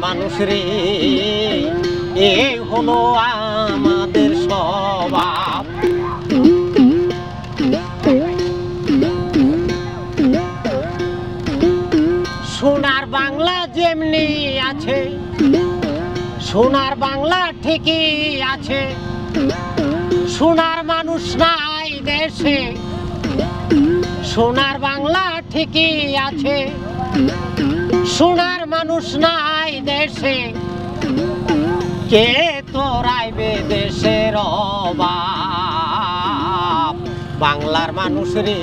মানুষ রে, এই হলো আমাদের স্বভাব। সোনার বাংলা যেমনি আছে, সোনার বাংলা ঠিকই আছে, সোনার মানুষ নাই দেশে, সোনার বাংলা ঠিকই আছে, সোনার মানুষ নাই দেশে, কে তোরাইবে দেশের অভাব। বাংলার মানুষ রে,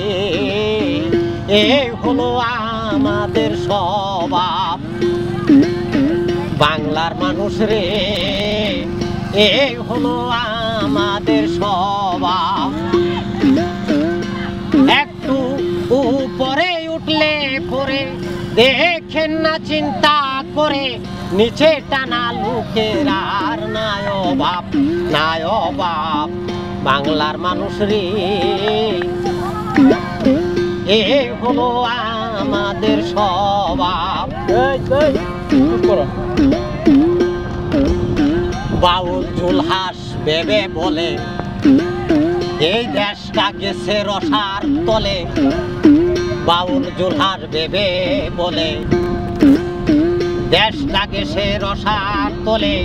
এই হলো আমাদের স্বভাব। বাংলার মানুষ রে, এই হলো আমাদের স্বভাব। একটু উপরে উঠলে পরে দেখেন না চিন্তা করে, নিচে টানা লোকের আর নাই অভাব, নাই অভাব। বাংলার মানুষ রে, এই হলো আমাদের স্বভাব। বাউল জুলহাস ভেবে বলে, এই দেশটা গেছে রসার তলে। বাউল জুলহাস ভেবে বলে, দেশটা গেছে রসার তলে।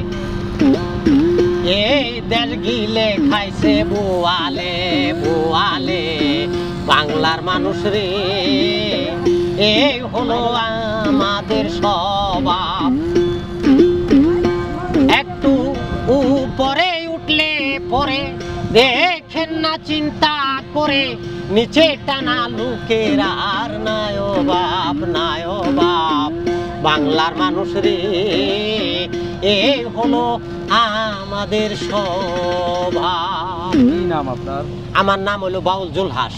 এই দেশ গিলে খাইছে বোয়ালে, বোয়ালে। বাংলার মানুষ রে, এই হলো আমাদের স্বভাব। একটু উপরে উঠলে পরে দেখেন না চিন্তা করে, নিচে টানা লোকের আর নাই অভাব, নাই অভাব। বাংলার মানুষ রে, এই হলো আমাদের স্বভাব। কি নাম আপনার? আমার নাম হলো বাউল জুলহাস।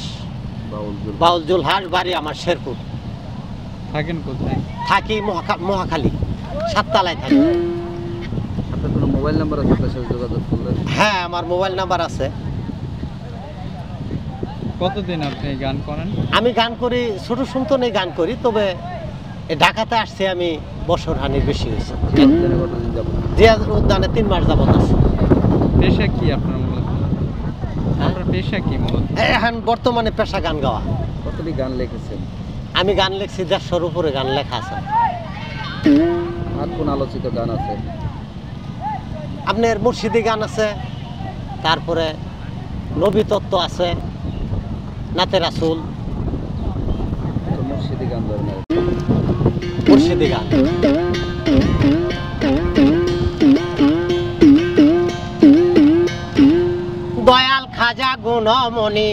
বাউল জুলহাস, বাড়ি আমার শেরপুর। থাকেন কোথায়? থাকি মহাখালী, সাততলায় থাকি। আপনার কোনো মোবাইল নাম্বার আছে আপনার সাথে যোগাযোগ করলে? হ্যাঁ, আমার মোবাইল নাম্বার আছে। কতদিন আপনি গান করেন? আমি গান করি, ছোট সন্তানে গান করি, তবে ঢাকাতে আসছে আমি বছর হানির বেশি হয়েছে। কতদিন যাবত? জিয়া উদ্যানে 3 মাস যাবত আছে। পেশা কি আপনার মূলত? আপনার পেশা কি মূলত? এখন বর্তমানে পেশা গান গাওয়া। কতটি গান লিখেছেন? আমি গান লিখছি 150-র উপরে গান লেখা আছে। আর কোন আলোচিত গান আছে? আপনার মুর্শিদি গান আছে, তারপরে নবী তত্ত্ব আছে, নাতে রাসুল। মুর্শিদি গান ধরনের মুর্শিদি গান। দয়াল খাজা গুণমণি,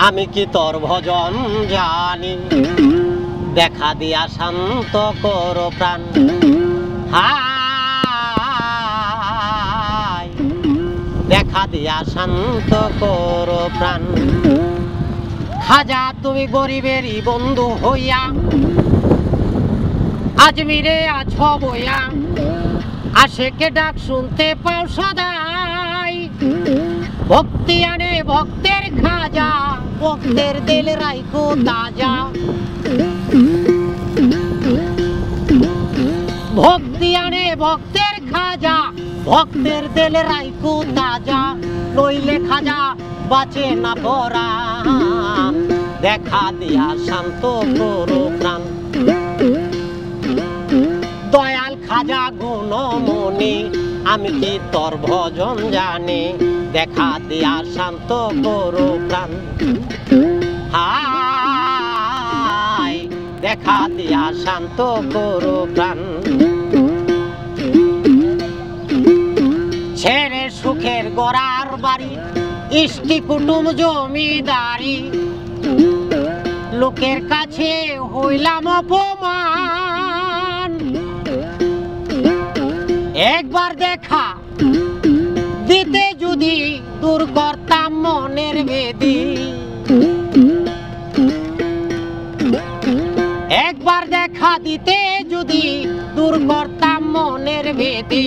আমি কি তোর ভজন জানি, দেখা দিয়া শান্ত করো প্রাণ। হায়, দেখা দিয়া শান্ত করো প্রাণ। খাজা তুমি গরিবেরই বন্ধু হইয়া, আজমিরে আছো বইয়া, আশেকে ডাক শুনতে পাও সদাই। ভক্তি আনে ভক্তের খাজা, ভক্তের দিল রাইখো তাজা। ভক্তি আনে ভক্তের খাজা, ভক্তের দিল রাইখো তাজা। নইলে খাজা বাঁচে না পরাণ, দেখা দিয়া শান্ত করো প্রাণ। দয়াল খাজা গুণমণি, আমি কি তোর ভজন জানি, দেখা দিয়া শান্ত করো প্রাণ। হায়, দেখা দিয়া শান্ত করো প্রাণ। ছেড়ে সুখের গড়ার বাড়ি, ইষ্টি কুটুম জমিদারি, লোকের কাছে হইলাম অপমান। একবার দেখা দিতে যদি দূর করতাম মনের বেদি, একবার দেখা দিতে যদি দূর করতাম মনের বেদি।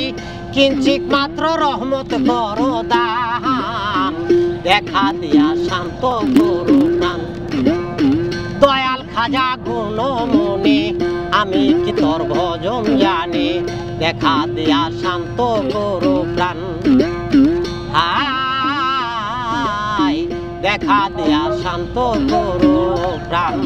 কিঞ্চিত মাত্র রহমত করো দান, দেখা দিয়া শান্ত করো প্রাণ। দয়াল খাজা গুণমণি আমি কি তোর ভজন জানি দেখা দিয়া শান্ত করো প্রাণ হায় দেখা দিয়া শান্ত করো প্রাণ